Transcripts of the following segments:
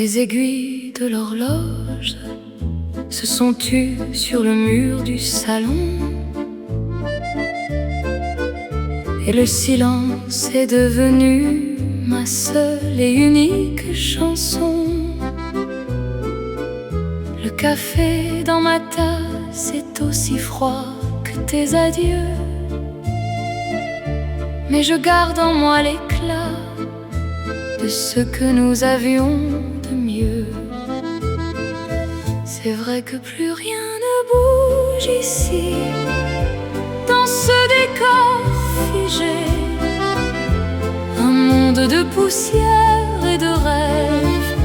Les aiguilles de l'horloge se sont tues sur le mur du salon, et le silence est devenu ma seule et unique chanson. Le café dans ma tasse est aussi froid que tes adieux, mais je garde en moi l'éclat de ce que nous avions de mieux. C'est vrai que plus rien ne bouge ici, dans ce décor figé, un monde de poussière et de rêves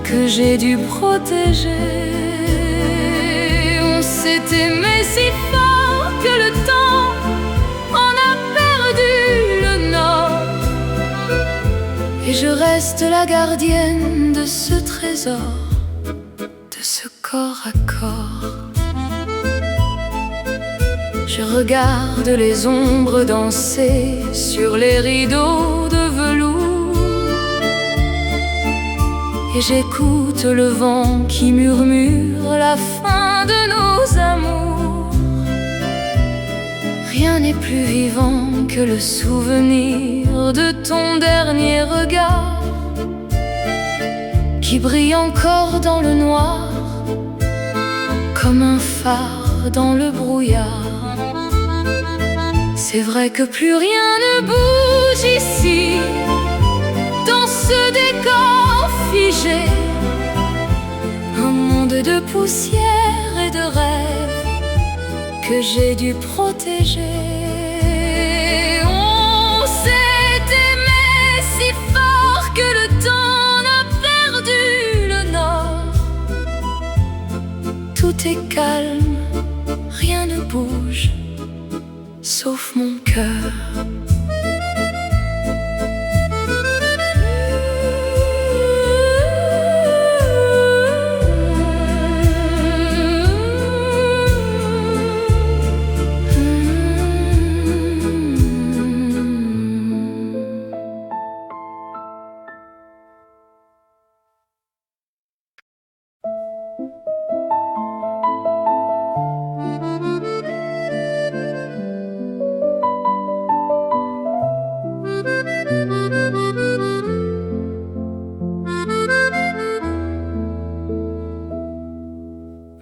que j'ai dû protéger. On s'est aimé si fort que le temps en a perdu le nord, et je reste la gardienne de ce trésor, de ce corps à corps. Je regarde les ombres danser sur les rideaux de velours, et j'écoute le vent qui murmure la fin de nos amours. Rien n'est plus vivant que le souvenir de ton dernier regard, qui brille encore dans le noir, comme un phare dans le brouillard. C'est vrai que plus rien ne bouge ici, dans ce décor figé, un monde de poussière et de rêves que j'ai dû protéger. On s'est aimé si fort que le temps a perdu le nord. Tout est calme, rien ne bouge, sauf mon cœur.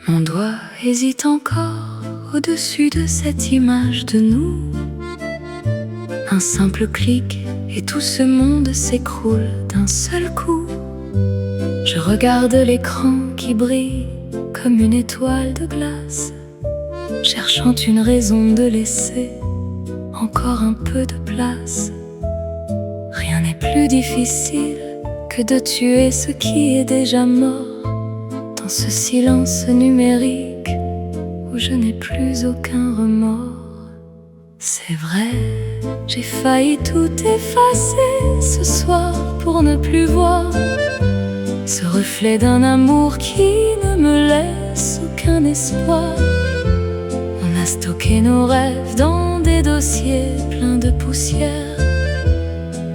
Mon doigt hésite encore au-dessus de cette image de nous. Un simple clic et tout ce monde s'écroule d'un seul coup. Je regarde l'écran qui brille comme une étoile de glace, cherchant une raison de laisser encore un peu de place. Rien n'est plus difficile que de tuer ce qui est déjà mort, dans ce silence numérique où je n'ai plus aucun remords. C'est vrai, j'ai failli tout effacer ce soir pour ne plus voir ce reflet d'un amour qui ne me laisse aucun espoir. On a stocké nos rêves dans des dossiers pleins de poussière,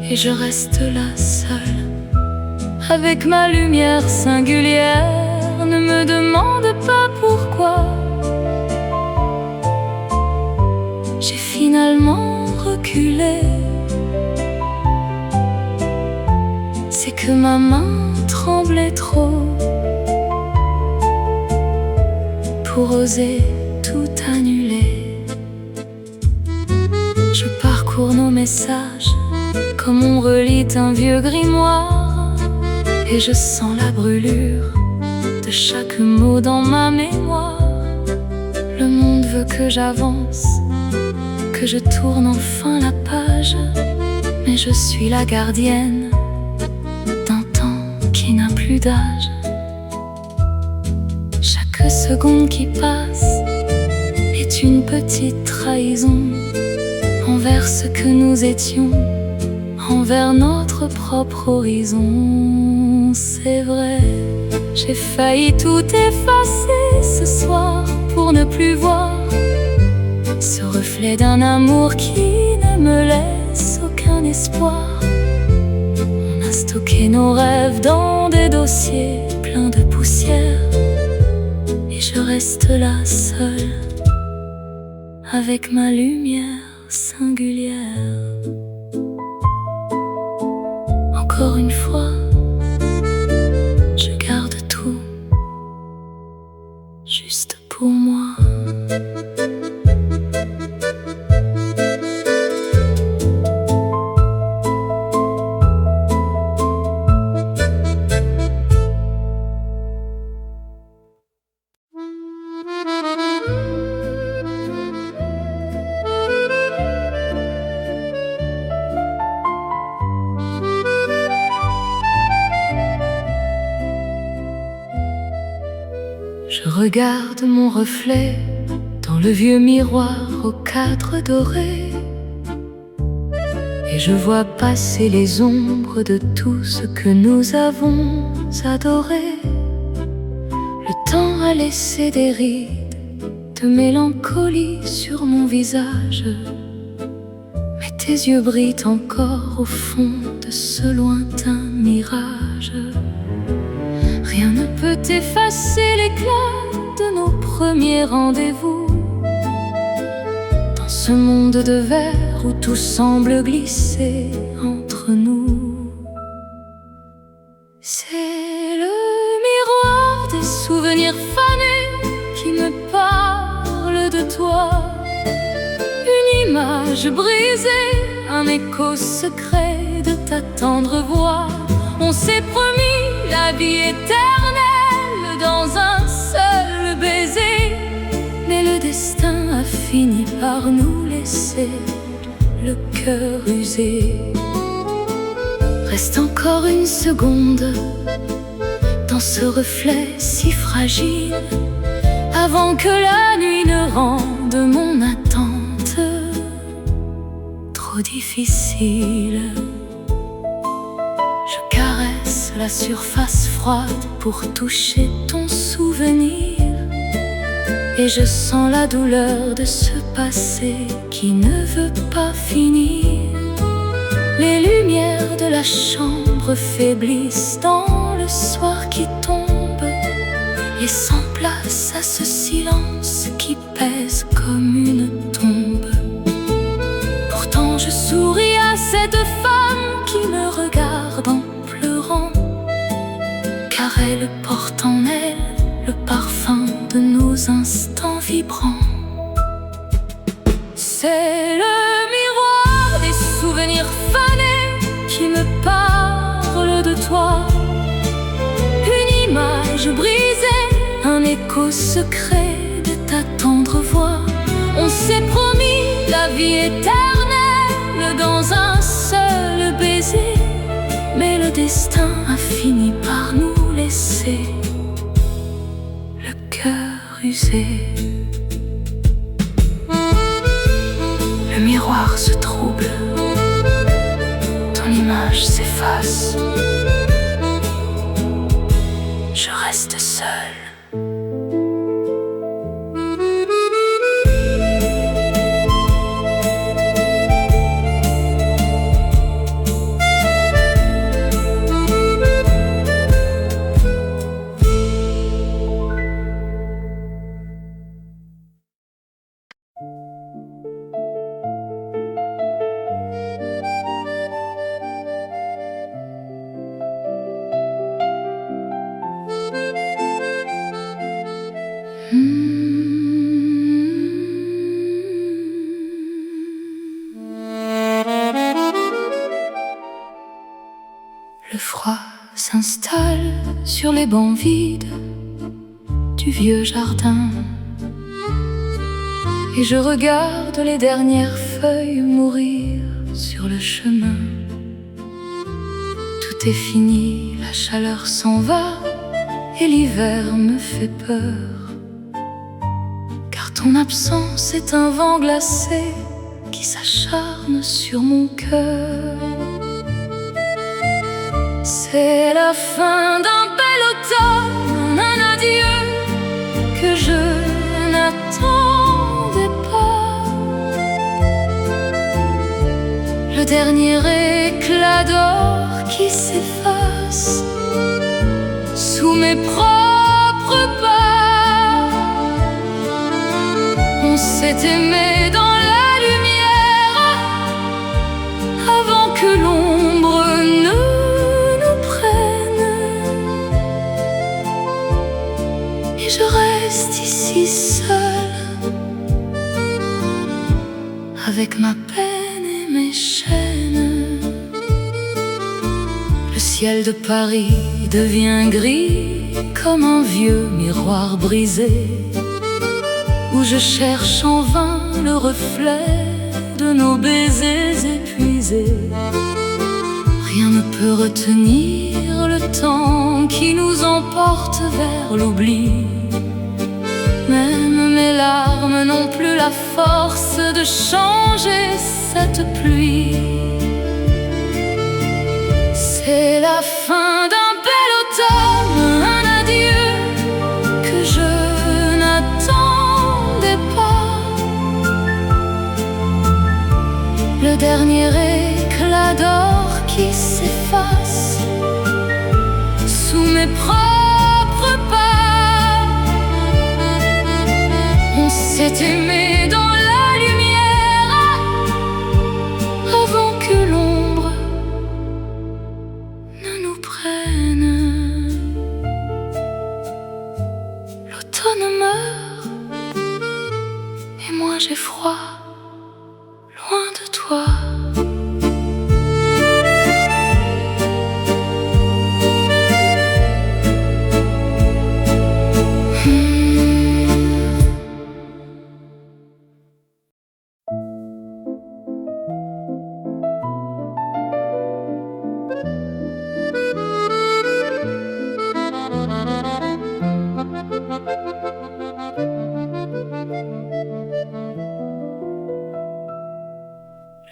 et je reste là seule avec ma lumière singulière. Ne me demande pas pourquoi j'ai finalement reculé. C'est que ma main tremblait trop pour oser tout annuler. Je parcours nos messages comme on relit un vieux grimoire, et je sens la brûlure de chaque mot dans ma mémoire. Le monde veut que j'avance, que je tourne enfin la page, mais je suis la gardienne d'un temps qui n'a plus d'âge. Chaque seconde qui passe est une petite trahison envers ce que nous étions, envers notre propre horizon. C'est vrai, j'ai failli tout effacer ce soir pour ne plus voir ce reflet d'un amour qui ne me laisse aucun espoir. On a stocker nos rêves dans des dossiers pleins de poussière. Et je reste là seule, avec ma lumière singulière. Encore une fois, je garde tout, juste pour moi. Je regarde mon reflet dans le vieux miroir au cadre doré, et je vois passer les ombres de tout ce que nous avons adoré. Le temps a laissé des rides de mélancolie sur mon visage, mais tes yeux brillent encore au fond de ce lointain mirage. Rien ne peut effacer l'éclat de nos premiers rendez-vous, dans ce monde de verre où tout semble glisser entre nous. C'est le miroir des souvenirs fanés qui me parle de toi, une image brisée, un écho secret de ta tendre voix. On s'est promis la vie éternelle dans un seul baiser, mais le destin a fini par nous laisser le cœur usé. Reste encore une seconde dans ce reflet si fragile, avant que la nuit ne rende mon attente trop difficile. Je caresse la surface froide pour toucher ton souvenir, et je sens la douleur de ce passé qui ne veut pas finir. Les lumières de la chambre faiblissent dans le soir qui tombe, laissant place à ce silence qui pèse comme une tombe. Pourtant je souris à cette femme qui me regarde en pleurant, car elle porte en elle le parfum de nos instants vibrants. C'est le miroir des souvenirs fanés qui me parle de toi, une image brisée, un écho secret de ta tendre voix. On s'est promis la vie éternelle dans un seul baiser, mais le destin a fini par nous laisser le cœur usé. Le miroir se trouble, ton image s'efface, je reste seule. Le froid s'installe sur les bancs vides du vieux jardin, et je regarde les dernières feuilles mourir sur le chemin. Tout est fini, la chaleur s'en va, et l'hiver me fait peur, car ton absence est un vent glacé qui s'acharne sur mon cœur. C'est la fin d'un bel automne, un adieu que je n'attendais pas. Le dernier éclat d'or qui s'efface sous mes propres pas. On s'est aimé dans la lumière avant que l'ombre ne nous prenne. Et je reste ici seule avec ma peine et mes chaînes. Le ciel de Paris devient gris comme un vieux miroir brisé, où je cherche en vain le reflet de nos baisers épuisés. Rien ne peut retenir le temps qui nous emporte vers l'oubli. Même mes larmes n'ont plus la force de changer cette pluie. C'est la fin d'un bel automne, un adieu que je n'attendais pas. Le dernier éclat d'or qui s'efface sous mes propres pas. On s'est aimé dans la lumière avant que l'ombre ne nous prenne. L'automne meurt et moi j'ai froid loin de toi.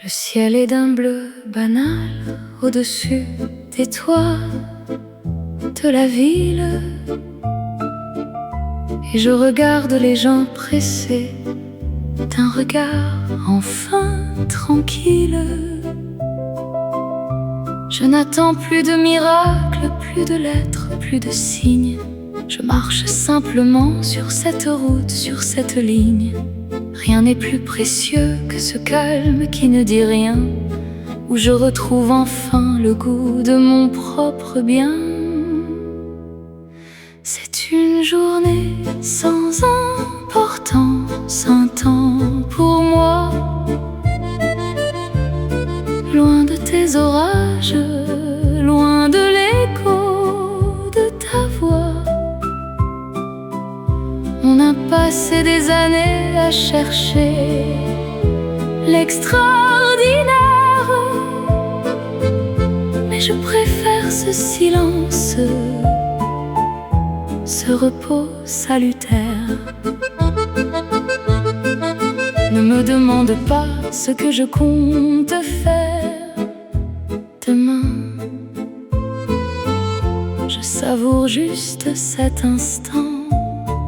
Le ciel est d'un bleu banal au-dessus des toits de la ville, et je regarde les gens pressés d'un regard enfin tranquille. Je n'attends plus de miracles, plus de lettres, plus de signes. Je marche simplement sur cette route, sur cette ligne. Rien n'est plus précieux que ce calme qui ne dit rien, où je retrouve enfin le goût de mon propre bien. C'est une journée sans importance, un temps pour moi, loin de tes orages, loin de l'écho de ta voix. On a passé des années à chercher l'extraordinaire, mais je préfère ce silence, ce repos salutaire. Ne me demande pas ce que je compte faire demain. Je savoure juste cet instant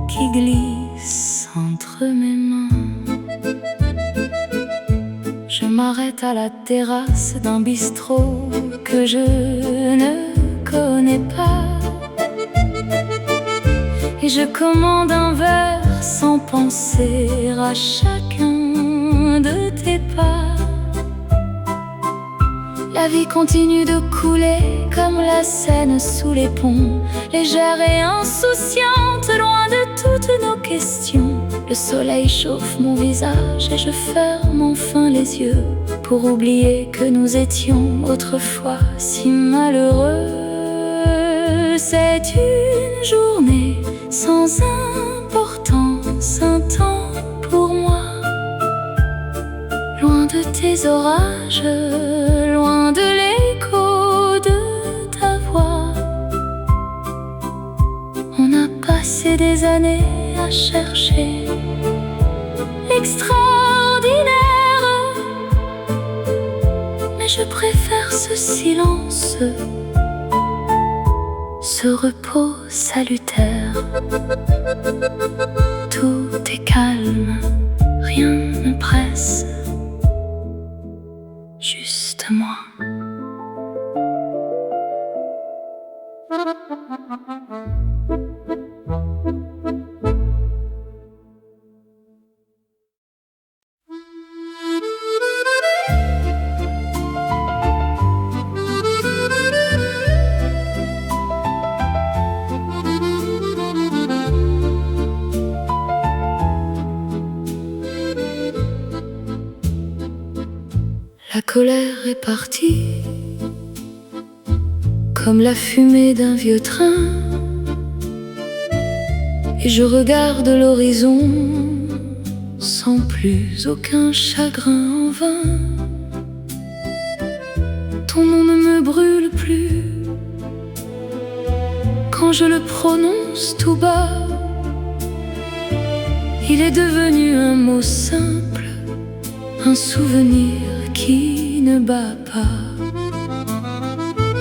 qui glisse entre mes mains. Je m'arrête à la terrasse d'un bistrot que je ne connais pas, et je commande un verre sans penser à chacun de tes pas. La vie continue de couler comme la Seine sous les ponts, légère et insouciante, loin de toutes nos questions. Le soleil chauffe mon visage et je ferme enfin les yeux pour oublier que nous étions autrefois si malheureux. C'est une journée sans importance, un temps pour moi, loin de tes orages, loin de l'écho de ta voix. On a passé des années à chercher l'extraordinaire, mais je préfère ce silence, ce repos salutaire. Tout est calme, rien ne presse, juste moi. La colère est partie, comme la fumée d'un vieux train, et je regarde l'horizon sans plus aucun chagrin en vain. Ton nom ne me brûle plus quand je le prononce tout bas. Il est devenu un mot simple, un souvenir qui ne bat pas.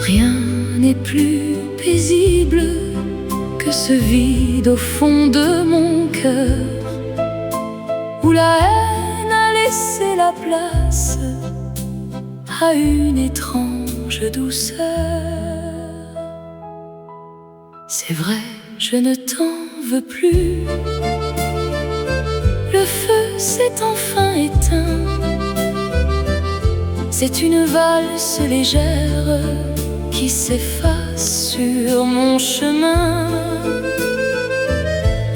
Rien n'est plus paisible que ce vide au fond de mon cœur, où la haine a laissé la place à une étrange douceur. C'est vrai, je ne t'en veux plus. Le feu s'est enfin éteint. C'est une valse légère qui s'efface sur mon chemin.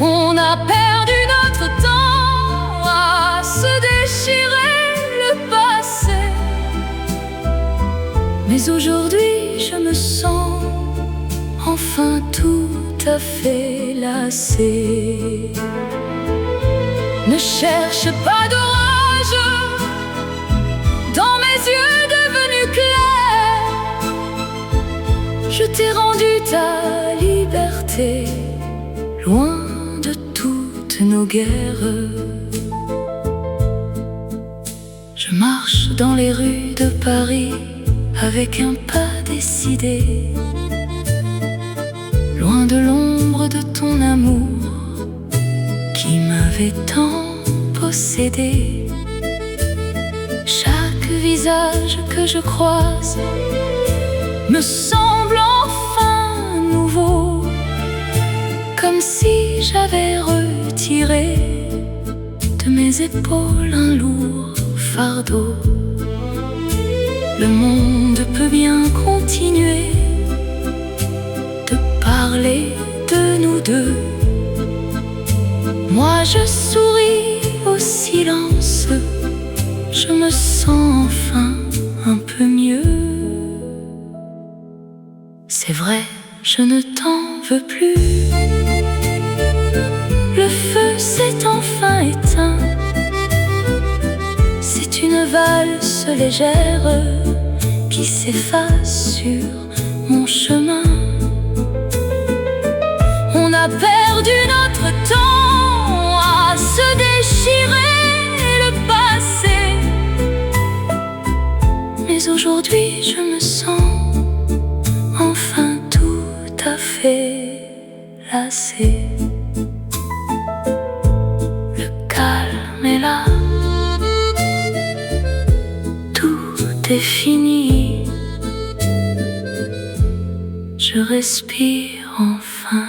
On a perdu notre temps à se déchirer le passé, mais aujourd'hui je me sens enfin tout à fait lassé. Ne cherche pas d'orage dans mes yeux devenus clairs. Je t'ai rendu ta liberté, loin de toutes nos guerres. Je marche dans les rues de Paris avec un pas décidé, loin de l'ombre de ton amour qui m'avait tant possédé. Chaque visage que je croise me semble enfin nouveau, comme si j'avais retiré de mes épaules un lourd fardeau. Le monde peut bien continuer de parler de nous deux. Moi je souris au silence, je me sens enfin un peu mieux. C'est vrai, je ne t'en veux plus. Le feu s'est enfin éteint. C'est une valse légère qui s'efface sur mon chemin. On a perdu notre temps à se déchirer le passé, mais aujourd'hui je me sens enfin tout à fait lassé. Le calme est là, tout est fini. Je respire enfin.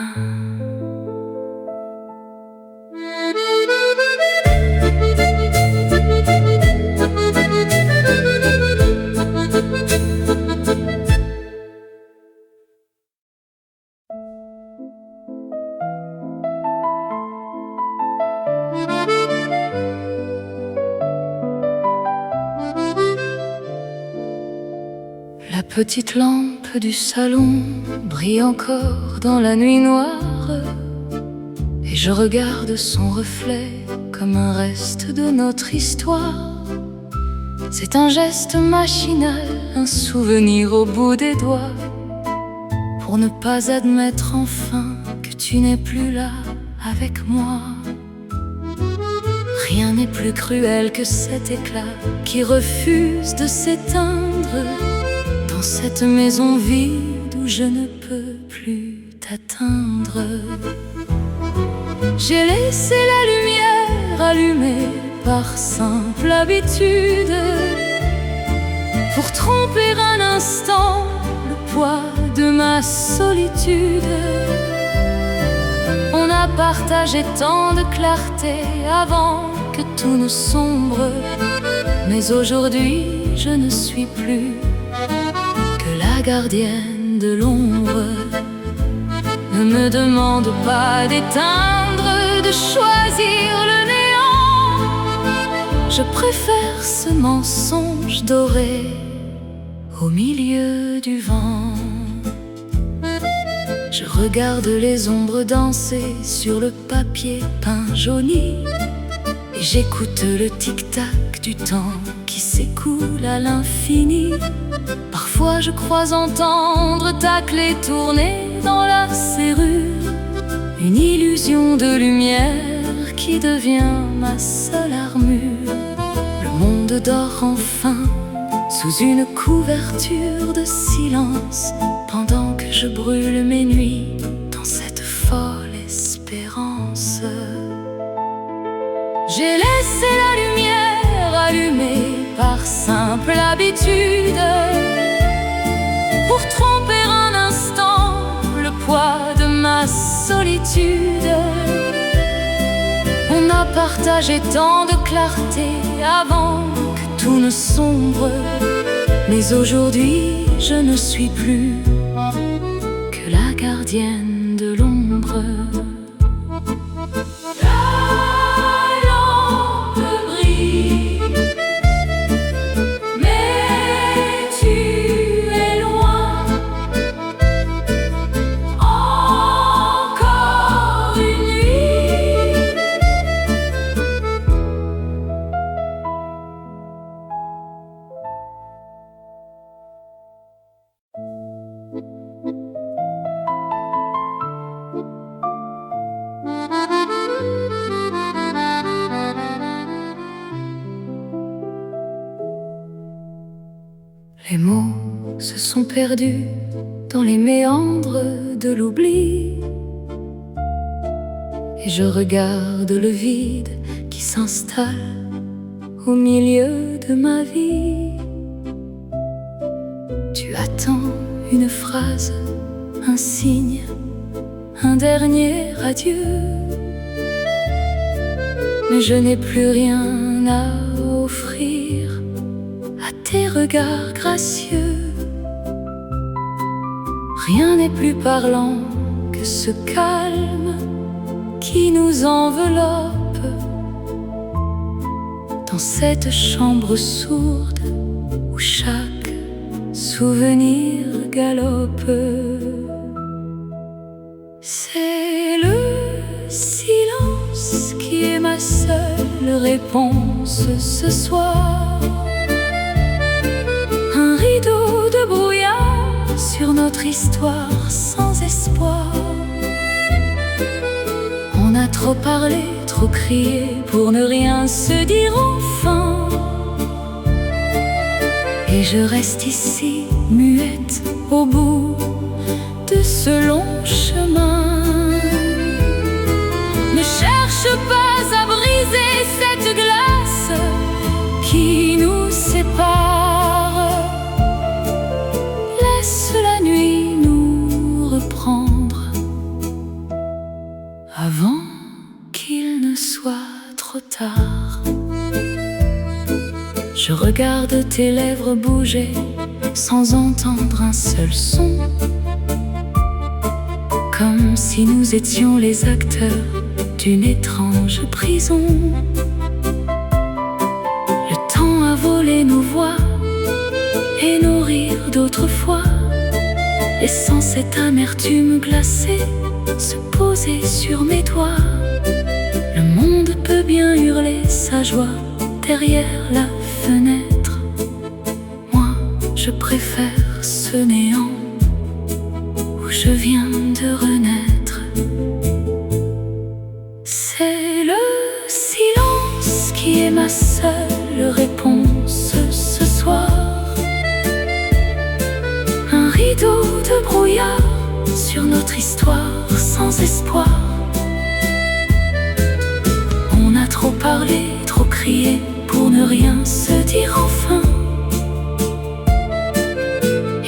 La petite lampe du salon brille encore dans la nuit noire, et je regarde son reflet comme un reste de notre histoire. C'est un geste machinal, un souvenir au bout des doigts, pour ne pas admettre enfin que tu n'es plus là avec moi. Rien n'est plus cruel que cet éclat qui refuse de s'éteindre dans cette maison vide où je ne peux plus t'atteindre. J'ai laissé la lumière allumée par simple habitude, pour tromper un instant le poids de ma solitude. On a partagé tant de clarté avant que tout ne sombre, mais aujourd'hui je ne suis plus que la gardienne de l'ombre. Ne me demande pas d'éteindre, de choisir le néant. je préfère ce mensonge doré au milieu du vent. Je regarde les ombres danser sur le papier peint jauni, et j'écoute le tic-tac du temps qui s'écoule à l'infini. Parfois je crois entendre ta clé tourner dans la serrure, une illusion de lumière qui devient ma seule armure. Le monde dort enfin sous une couverture de silence, pendant que je brûle mes nuits dans cette folle espérance. J'ai laissé la lumière allumée par simple habitude, pour tromper un instant le poids de ma solitude. On a partagé tant de clarté avant que tout ne sombre, mais aujourd'hui je ne suis plus que la gardienne de l'ombre. Les mots se sont perdus dans les méandres de l'oubli, et je regarde le vide qui s'installe au milieu de ma vie. Tu attends une phrase, un signe, un dernier adieu, mais je n'ai plus rien à offrir à tes regards gracieux. Rien n'est plus parlant que ce calme qui nous enveloppe dans cette chambre sourde où chaque souvenir galope. C'est le silence qui est ma seule réponse ce soir. Un rideau de brouillard sur notre histoire sans espoir. On a trop parlé, trop crié pour ne rien se dire enfin, et je reste ici, muette, au bout de ce long chemin. Ne cherche pas à briser cette glace qui nous sépare. Laisse la nuit nous reprendre avant qu'il ne soit trop tard. Je regarde tes lèvres bouger sans entendre un seul son, comme si nous étions les acteurs d'une étrange prison. Le temps a volé nos voix et nos rires d'autrefois, laissant cette amertume glacée se poser sur mes doigts. Le monde peut bien hurler sa joie derrière la fenêtre. Moi, je préfère ce néant où je viens de renaître. C'est le silence qui est ma seule réponse ce soir. Un rideau de brouillard sur notre histoire sans espoir. On a trop parlé, trop crié pour ne rien se dire enfin,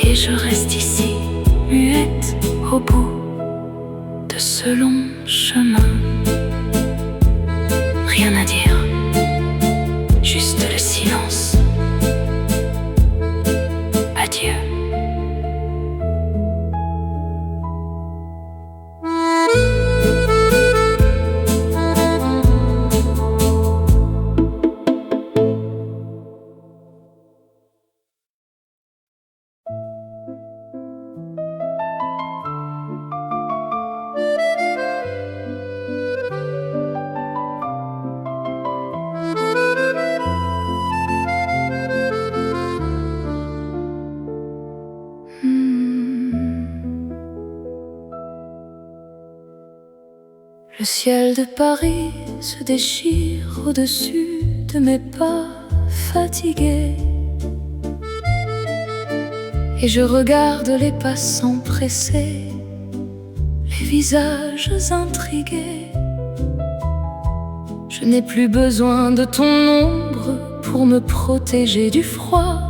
et je reste ici, muette, au bout de ce long chemin. Rien à dire, juste le silence. Adieu. ciel de Paris se déchire au-dessus de mes pas fatigués. Et je regarde les passants pressés, les visages intrigués. Je n'ai plus besoin de ton ombre pour me protéger du froid.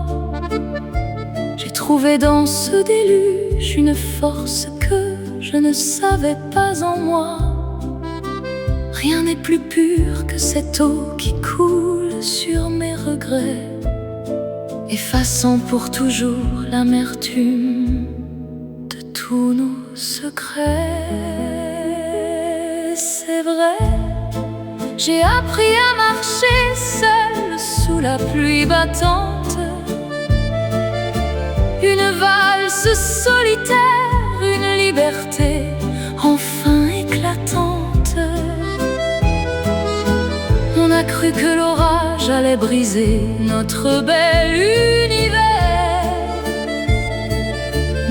J'ai trouvé dans ce déluge une force que je ne savais pas en moi. Rien n'est plus pur que cette eau qui coule sur mes regrets, effaçant pour toujours l'amertume de tous nos secrets. C'est vrai, j'ai appris à marcher seule sous la pluie battante. Une valse solitaire, une liberté enfin éclatante. On a cru que l'orage allait briser notre bel univers,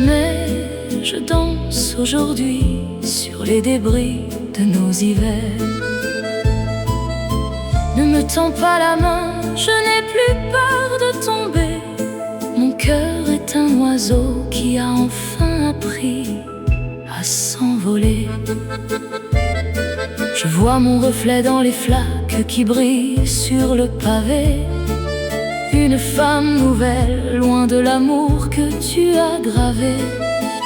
mais je danse aujourd'hui sur les débris de nos hivers. Ne me tends pas la main, je n'ai plus peur de tomber. Mon cœur est un oiseau qui a enfin appris à s'envoler. Je vois mon reflet dans les flaques qui brillent sur le pavé. Une femme nouvelle, loin de l'amour que tu as gravé.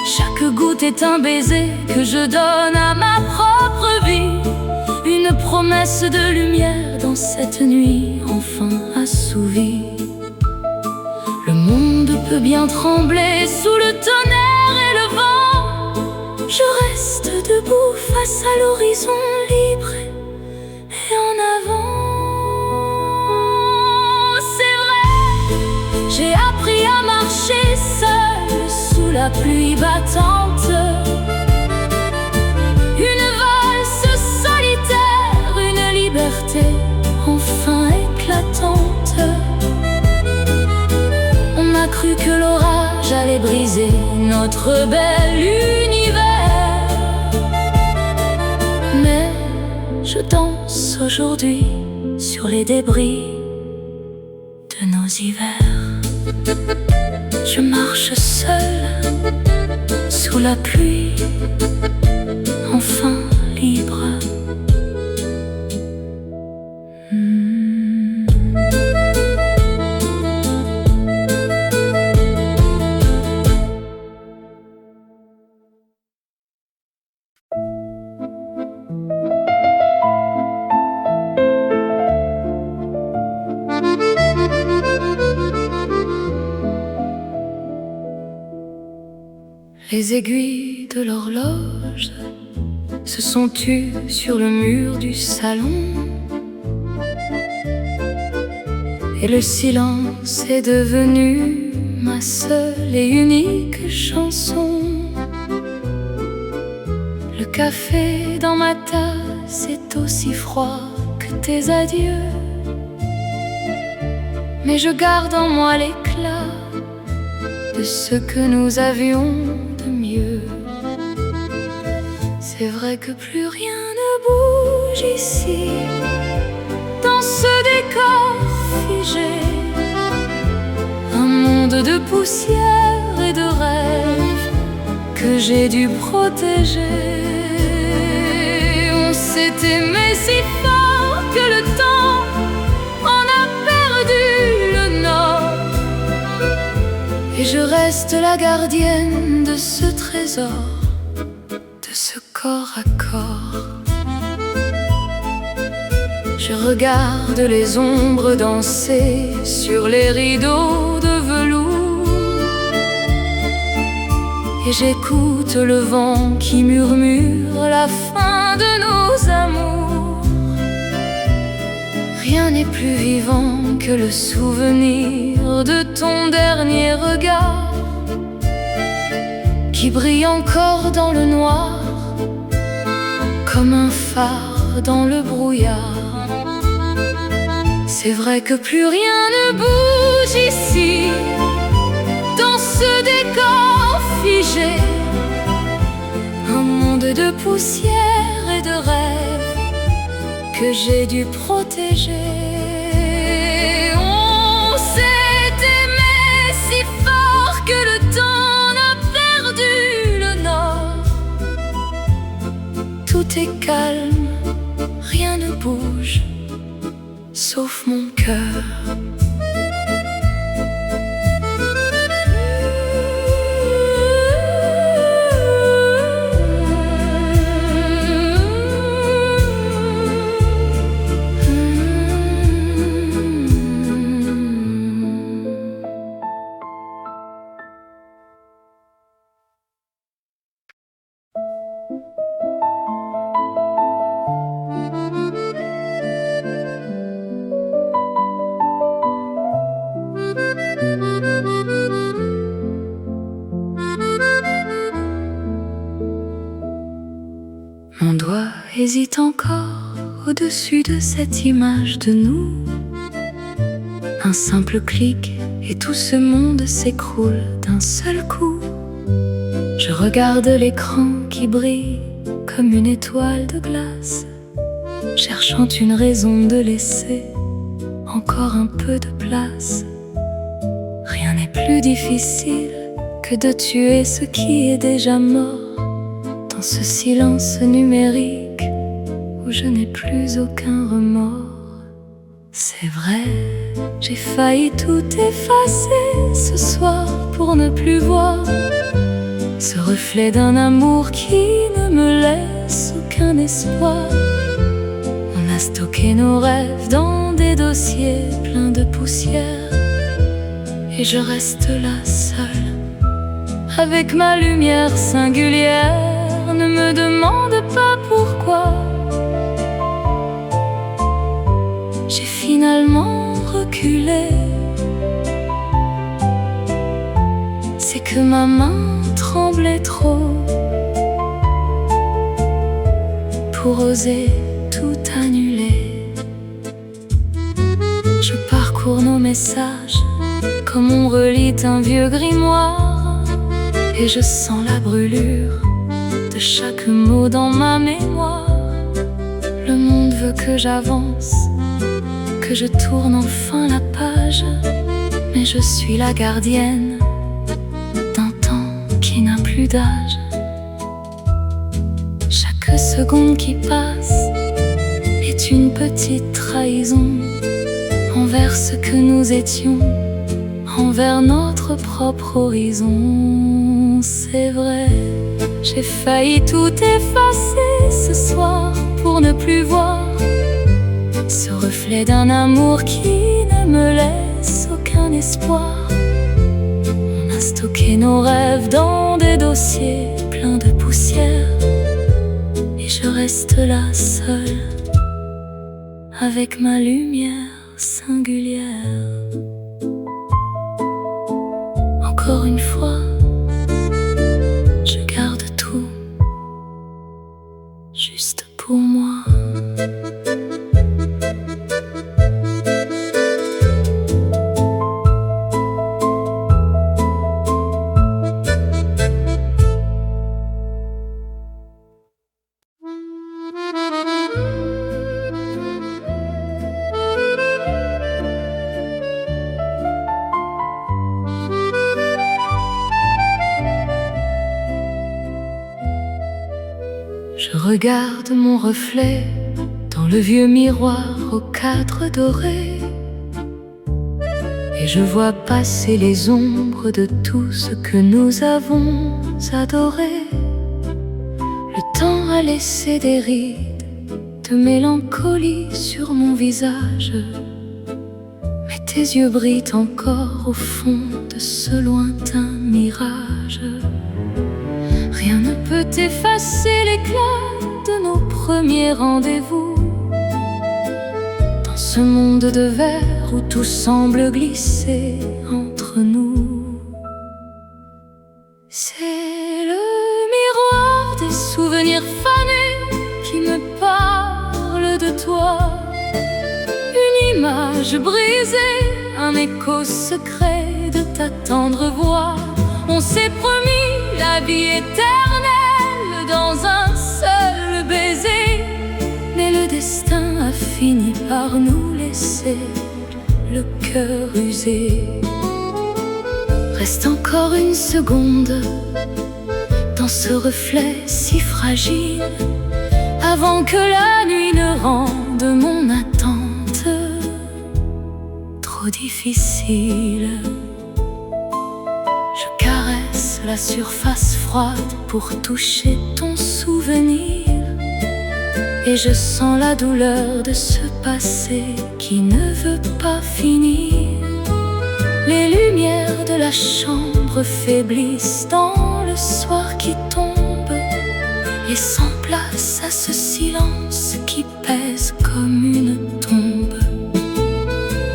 Chaque goutte est un baiser que je donne à ma propre vie. Une promesse de lumière dans cette nuit enfin assouvie. Le monde peut bien trembler sous le tonnerre et le vent. Je reste debout face à l'horizon libre et en avant. C'est vrai, j'ai appris à marcher seule sous la pluie battante. Une valse solitaire, une liberté enfin éclatante. On a cru que l'orage allait briser notre bel univers, mais je danse aujourd'hui sur les débris de nos hivers. Je marche seule sous la pluie, enfin libre. Les aiguilles de l'horloge se sont tues sur le mur du salon, et le silence est devenu ma seule et unique chanson. Le café dans ma tasse est aussi froid que tes adieux, mais je garde en moi l'éclat de ce que nous avions de mieux. C'est vrai que plus rien ne bouge ici, dans ce décor figé. Un monde de poussière et de rêves que j'ai dû protéger. On s'est aimé si fort que le temps en a perdu le nord, et je reste la gardienne de ce trésor, de ce corps à corps. Je regarde les ombres danser sur les rideaux de velours, et j'écoute le vent qui murmure la fin de nos amours. Rien n'est plus vivant que le souvenir de ton dernier regard, qui brille encore dans le noir, comme un phare dans le brouillard. C'est vrai que plus rien ne bouge ici, dans ce décor figé. Un monde de poussière et de rêves que j'ai dû protéger. On s'est aimé si fort que le temps n'a perdu le nord. Tout est calme, rien ne bouge, sauf mon cœur. Mon doigt hésite encore au-dessus de cette image de nous. Un simple clic et tout ce monde s'écroule d'un seul coup. Je regarde l'écran qui brille comme une étoile de glace, cherchant une raison de laisser encore un peu de place. Rien n'est plus difficile que de tuer ce qui est déjà mort, dans ce silence numérique où je n'ai plus aucun remords. C'est vrai, j'ai failli tout effacer ce soir pour ne plus voir ce reflet d'un amour qui ne me laisse aucun espoir. On a stocké nos rêves dans des dossiers pleins de poussière, et je reste là seule avec ma lumière singulière. Ne me demande pas pourquoi j'ai finalement reculé. C'est que ma main tremblait trop pour oser tout annuler. Je parcours nos messages comme on relit un vieux grimoire, et je sens la brûlure de chaque mot dans ma mémoire. Le monde veut que j'avance, que je tourne enfin la page, mais je suis la gardienne d'un temps qui n'a plus d'âge. Chaque seconde qui passe est une petite trahison envers ce que nous étions, envers notre propre horizon. C'est vrai, j'ai failli tout effacer ce soir pour ne plus voir ce reflet d'un amour qui ne me laisse aucun espoir. On a stocké nos rêves dans des dossiers pleins de poussière, et je reste là seule avec ma lumière singulière. Encore une fois, je garde tout juste pour moi. Je regarde mon reflet dans le vieux miroir aux cadres dorés, et je vois passer les ombres de tout ce que nous avons adoré. Le temps a laissé des rides de mélancolie sur mon visage, mais tes yeux brillent encore au fond de ce lointain mirage. Rien ne peut effacer l'éclat de nos premiers rendez-vous, dans ce monde de verre où tout semble glisser entre nous. C'est le miroir des souvenirs fanés qui me parle de toi, une image brisée, un écho secret de ta tendre voix. On s'est promis la vie éternelle dans un seul baiser, mais le destin a fini par nous laisser le cœur usé. Reste encore une seconde dans ce reflet si fragile, avant que la nuit ne rende mon attente trop difficile. Je caresse la surface froide pour toucher ton souvenir, et je sens la douleur de ce passé qui ne veut pas finir. Les lumières de la chambre faiblissent dans le soir qui tombe, laissant place à ce silence qui pèse comme une tombe.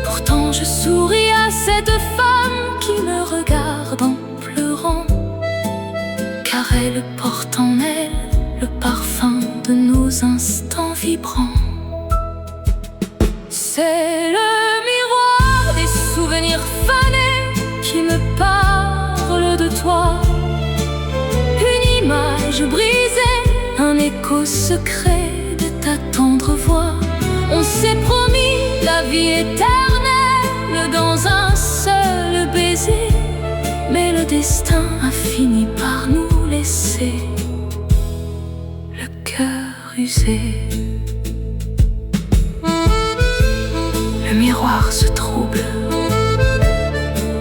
Pourtant je souris à cette femme qui me regarde en pleurant, car elle porte en elle le parfum de nos instants vibrants. C'est le miroir des souvenirs fanés qui me parle de toi. Une image brisée, un écho secret de ta tendre voix. On s'est promis la vie éternelle dans un seul baiser, mais le destin a fini par nous laisser le cœur usé. Le miroir se trouble,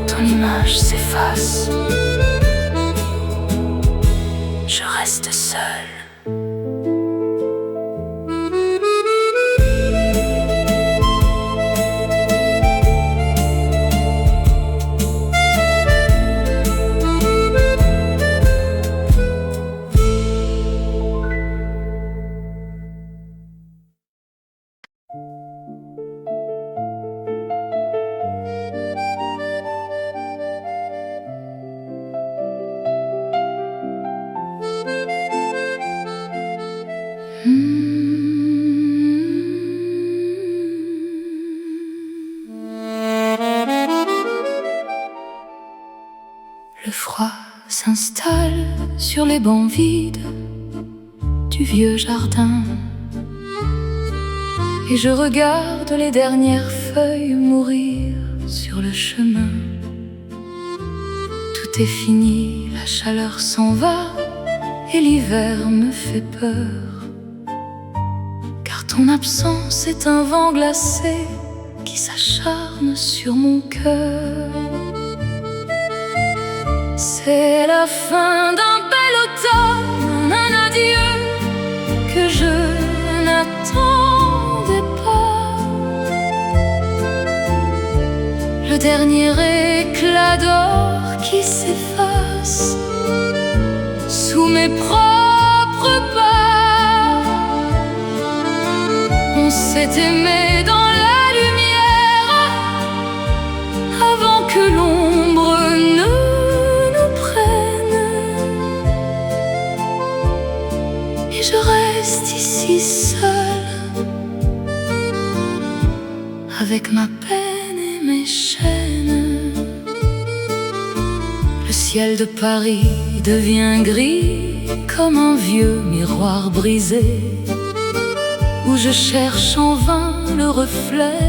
ton image s'efface, je reste seule. Le froid s'installe sur les bancs vides du vieux jardin, et je regarde les dernières feuilles mourir sur le chemin. Tout est fini, la chaleur s'en va, et l'hiver me fait peur, car ton absence est un vent glacé qui s'acharne sur mon cœur. C'est la fin d'un bel automne, un adieu que je n'attendais pas. Le dernier éclat d'or qui s'efface sous mes propres pas. On s'est aimé dans la lumière avant que l'ombre ne je reste ici seule, avec ma peine et mes chaînes. Le ciel de Paris devient gris comme un vieux miroir brisé, où je cherche en vain le reflet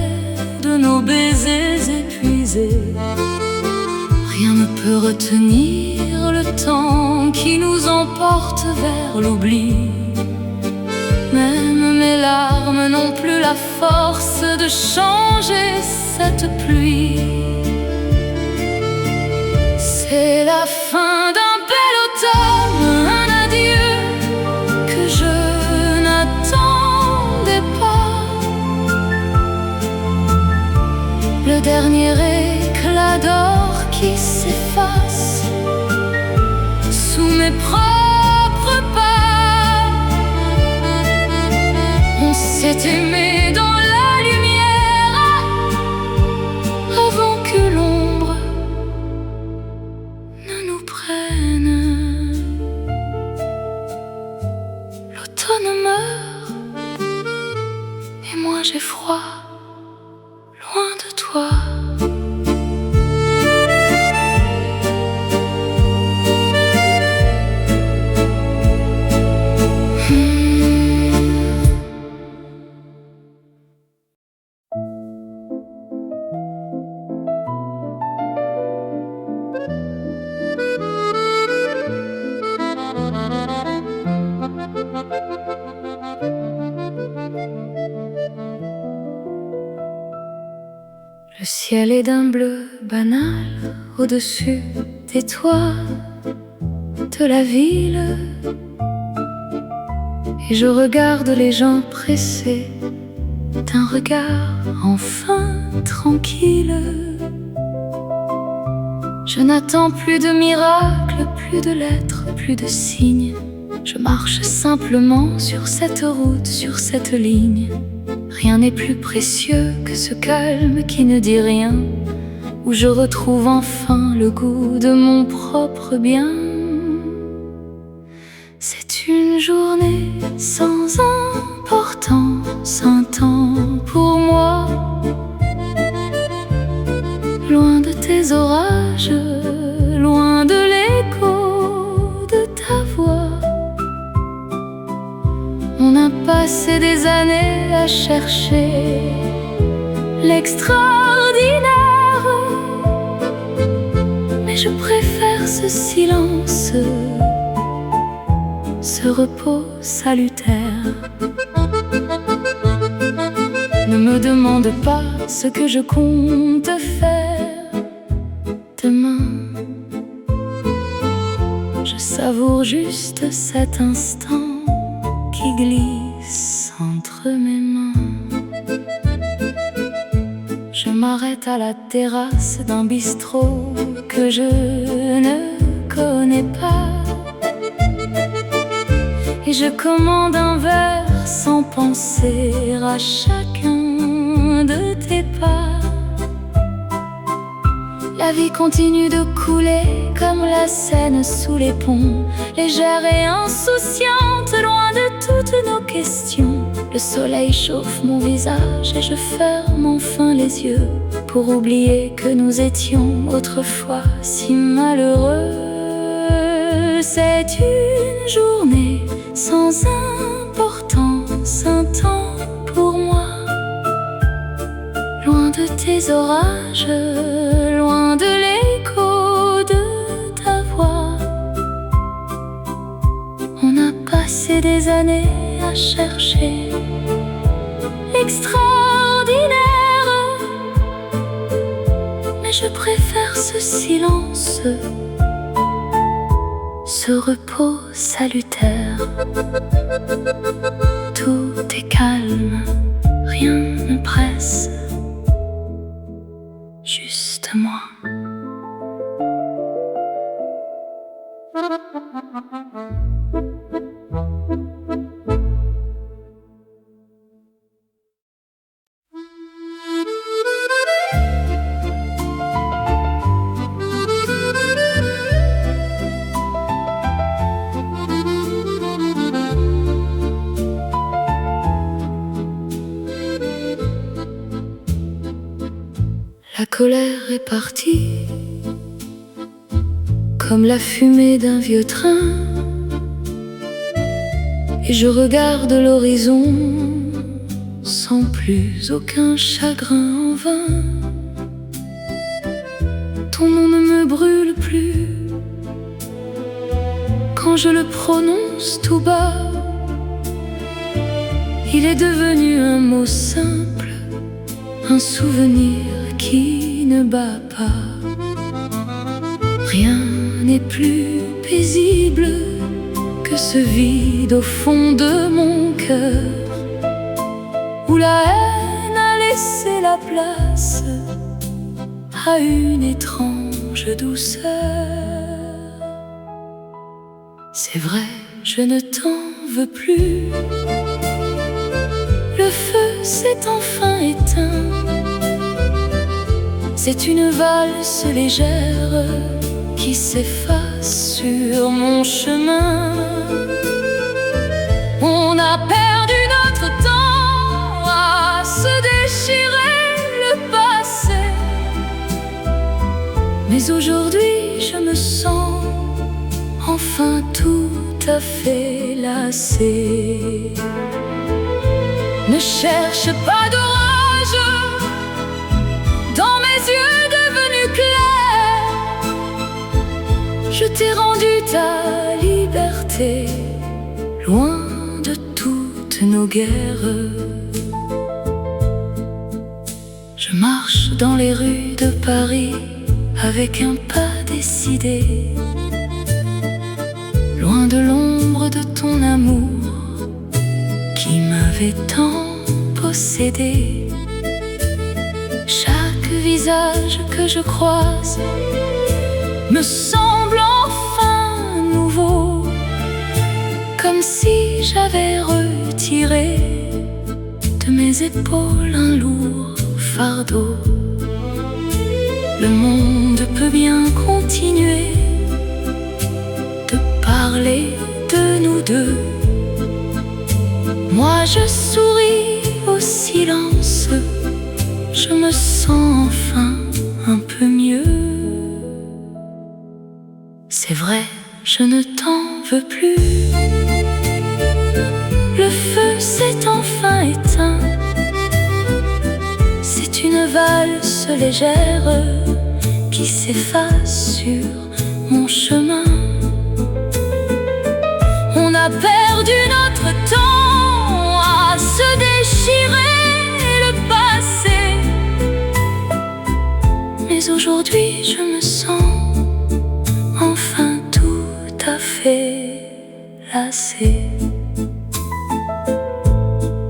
de nos baisers épuisés. Rien ne peut retenir le temps qui nous emporte vers l'oubli. Même mes larmes n'ont plus la force de changer cette pluie. C'est la fin d'un bel automne, un adieu que je n'attendais pas. Le dernier éclat d'or qui s'efface sous mes propres pas. On s'est aimé dans la lumière avant que l'ombre ne nous prenne. L'automne meurt et moi j'ai froid loin de toi. Le ciel est d'un bleu banal au-dessus des toits de la ville, et je regarde les gens pressés d'un regard enfin tranquille. Je n'attends plus de miracles, plus de lettres, plus de signes. Je marche simplement sur cette route, sur cette ligne. Rien n'est plus précieux que ce calme qui ne dit rien, où je retrouve enfin le goût de mon propre bien. C'est une journée sans importance, un temps pour moi, loin de tes orages, loin de l'écho de ta voix. On a passé des années à chercher l'extraordinaire, mais je préfère ce silence, ce repos salutaire. Ne me demande pas ce que je compte faire demain. Je savoure juste cet instant qui glisse entre mes mains. Je m'arrête à la terrasse d'un bistrot que je ne connais pas, et je commande un verre sans penser à chacun de tes pas. La vie continue de couler comme la Seine sous les ponts, légère et insouciante, loin de toutes nos questions. Le soleil chauffe mon visage et je ferme enfin les yeux pour oublier que nous étions autrefois si malheureux. C'est une journée sans importance, un temps pour moi, loin de tes orages, loin de l'écho de ta voix. On a passé des années à chercher l'extraordinaire, mais je préfère ce silence, ce repos salutaire. Tout est calme, rien ne presse, juste moi. La colère est partie, comme la fumée d'un vieux train, et je regarde l'horizon sans plus aucun chagrin en vain. Ton nom ne me brûle plus quand je le prononce tout bas. Il est devenu un mot simple, un souvenir qui ne bat pas. Rien n'est plus paisible que ce vide au fond de mon cœur, où la haine a laissé la place à une étrange douceur. C'est vrai, je ne t'en veux plus. Le feu s'est enfin éteint. C'est une valse légère qui s'efface sur mon chemin. On a perdu notre temps à se déchirer le passé, mais aujourd'hui je me sens enfin tout à fait lassé. Ne cherche pas d'orage dans mes yeux devenus clairs. Je t'ai rendu ta liberté, loin nos guerres. Je marche dans les rues de Paris avec un pas décidé, loin de l'ombre de ton amour qui m'avait tant possédé. Chaque visage que je croise me semble enfin nouveau, comme si j'avais retiré de mes épaules un lourd fardeau. Le monde peut bien continuer de parler de nous deux. Moi je souris au silence, je me sens enfin un peu mieux. C'est vrai, je ne t'en veux plus. Le feu s'est enfin éteint. C'est une valse légère qui s'efface sur mon chemin. On a perdu notre temps à se déchirer le passé, mais aujourd'hui je me sens enfin tout à fait lassé.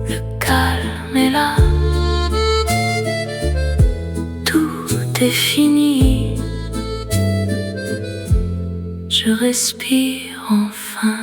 Le calme est là, tout est fini. Je respire enfin.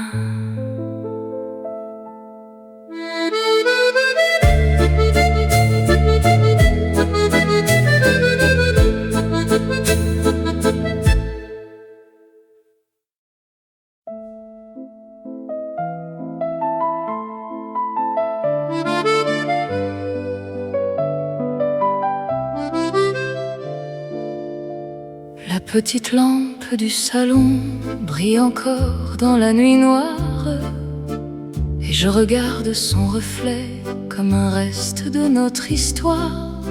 La petite lampe du salon brille encore dans la nuit noire, et je regarde son reflet comme un reste de notre histoire.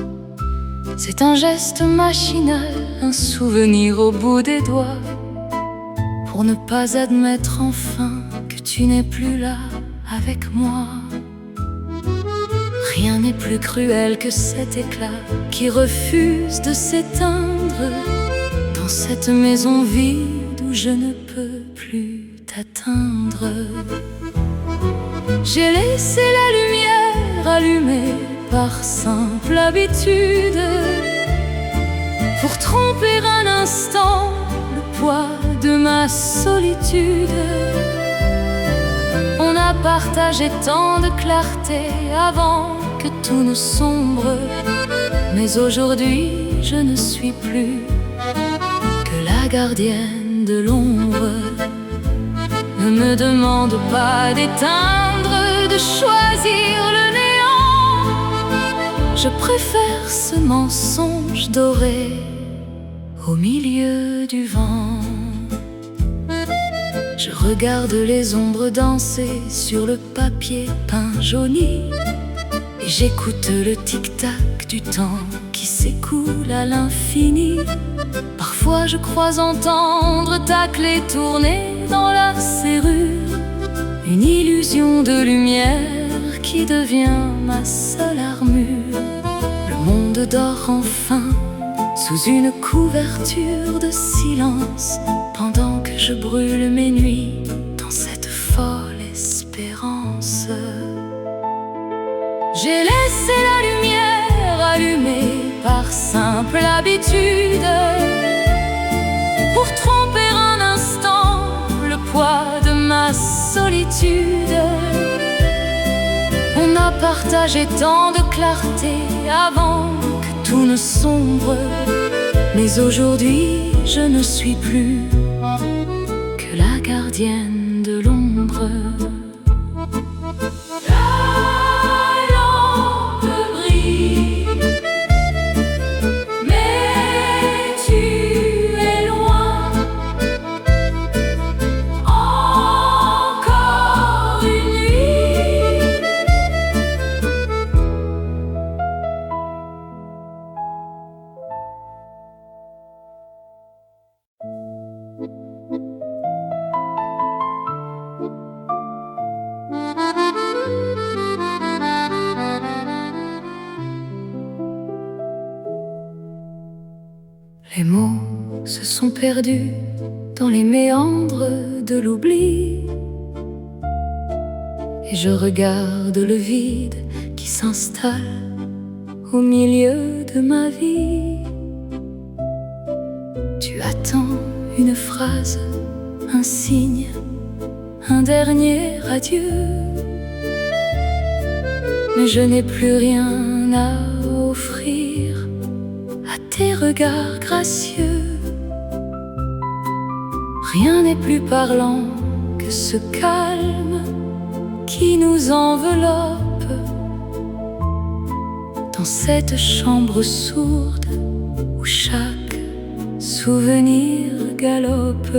C'est un geste machinal, un souvenir au bout des doigts, pour ne pas admettre enfin que tu n'es plus là avec moi. Rien n'est plus cruel que cet éclat qui refuse de s'éteindre dans cette maison vide où je ne peux plus t'atteindre. J'ai laissé la lumière allumée par simple habitude, pour tromper un instant le poids de ma solitude. On a partagé tant de clarté avant que tout ne sombre, mais aujourd'hui je ne suis plus que la gardienne de l'ombre. Ne me demande pas d'éteindre, de choisir le néant. Je préfère ce mensonge doré au milieu du vent. Je regarde les ombres danser sur le papier peint jauni, et j'écoute le tic-tac du temps qui s'écoule à l'infini. Parfois je crois entendre ta clé tourner dans la serrure, une illusion de lumière qui devient ma seule armure. Le monde dort enfin sous une couverture de silence, pendant que je brûle mes nuits dans cette folle espérance. J'ai laissé la lumière allumée par simple habitude, pour tromper un instant le poids de ma solitude. On a partagé tant de clarté avant que tout ne sombre, mais aujourd'hui je ne suis plus que la gardienne de l'ombre. Les mots se sont perdus dans les méandres de l'oubli, et je regarde le vide qui s'installe au milieu de ma vie. Tu attends une phrase, un signe, un dernier adieu, mais je n'ai plus rien à offrir à tes regards gracieux. Rien n'est plus parlant que ce calme qui nous enveloppe dans cette chambre sourde où chaque souvenir galope.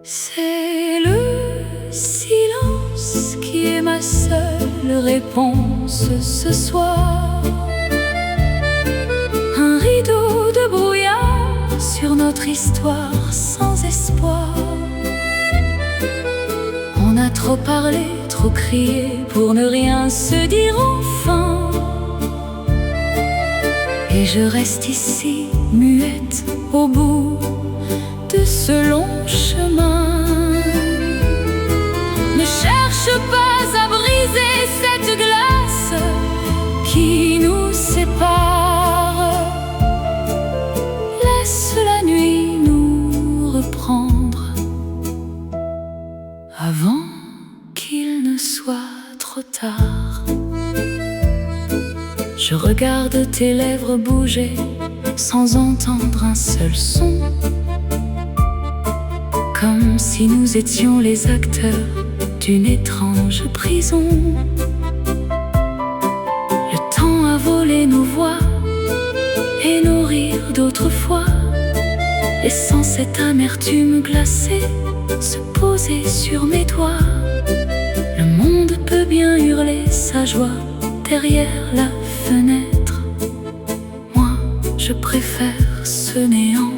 C'est le silence qui est ma seule réponse ce soir. Un rideau de brouillard sur notre histoire sans espoir. On a trop parlé, trop crié pour ne rien se dire enfin. Et je reste ici, muette, au bout de ce long chemin. Ne cherche pas à briser cette glace qui nous sépare. Laisse la nuit nous reprendre avant qu'il ne soit trop tard. Je regarde tes lèvres bouger sans entendre un seul son, comme si nous étions les acteurs d'une étrange prison. Le temps a volé nos voix et nos rires d'autrefois, laissant cette amertume glacée se poser sur mes doigts. Le monde peut bien hurler sa joie derrière la fenêtre. Moi, je préfère ce néant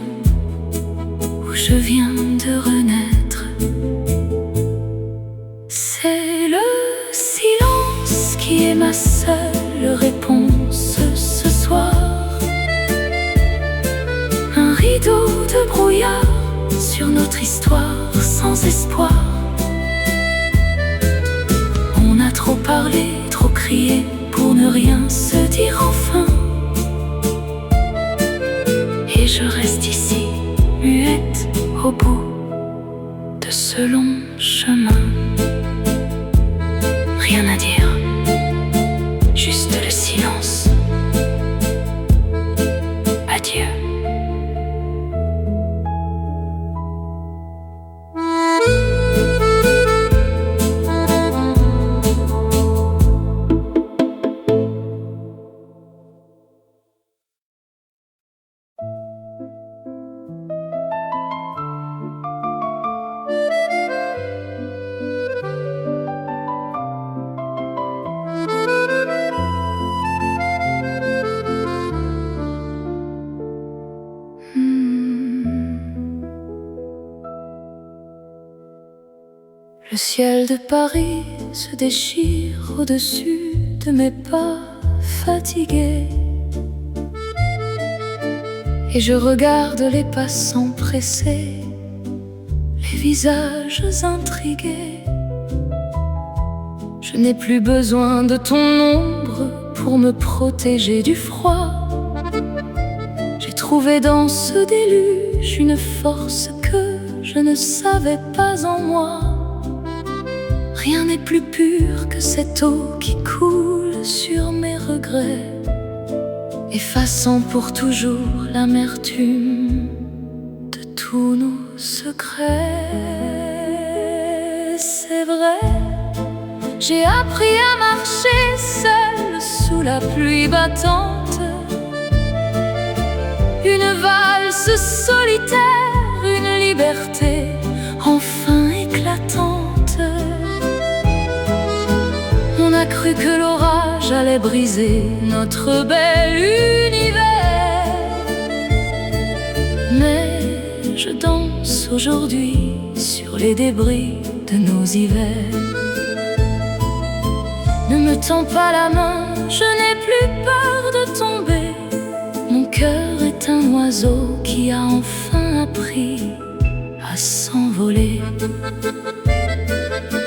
où je viens de renaître. C'est le silence qui est ma seule réponse ce soir. Un rideau de brouillard sur notre histoire sans espoir. On a trop parlé, trop crié pour ne rien se dire enfin. Et je reste ici, muette, au bout de ce long chemin. Rien à dire, juste le silence. Adieu. Le ciel de Paris se déchire au-dessus de mes pas fatigués, et je regarde les passants pressés, les visages intrigués. Je n'ai plus besoin de ton ombre pour me protéger du froid. J'ai trouvé dans ce déluge une force que je ne savais pas en moi. Rien n'est plus pur que cette eau qui coule sur mes regrets, effaçant pour toujours l'amertume de tous nos secrets. C'est vrai, j'ai appris à marcher seule sous la pluie battante. Une valse solitaire, une liberté enfin éclatante. On a cru que l'orage allait briser notre bel univers, mais je danse aujourd'hui sur les débris de nos hivers. Ne me tends pas la main, je n'ai plus peur de tomber. Mon cœur oiseau qui a enfin appris à s'envoler.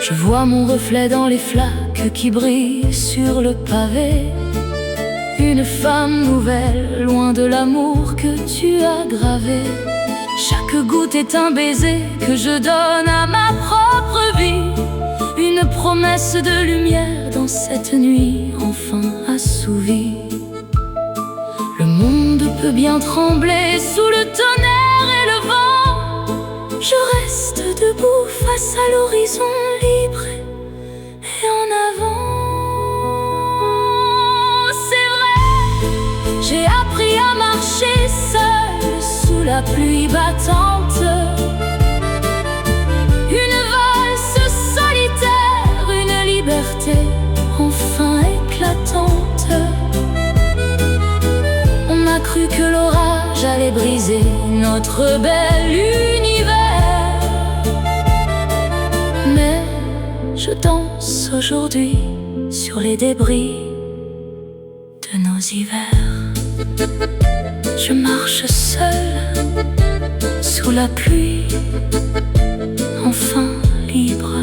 Je vois mon reflet dans les flaques qui brillent sur le pavé. Une femme nouvelle, loin de l'amour que tu as gravé. Chaque goutte est un baiser que je donne à ma propre vie. Une promesse de lumière dans cette nuit enfin assouvie. Le monde peut bien trembler sous le tonnerre et le vent. Je reste debout face à l'horizon libre et en avant. C'est vrai, j'ai appris à marcher seul sous la pluie battante. Une valse solitaire, une liberté enfin éclatante. On a cru que l'orage allait briser notre bel univers, mais je danse aujourd'hui sur les débris de nos hivers. Je marche seul sous la pluie, enfin libre.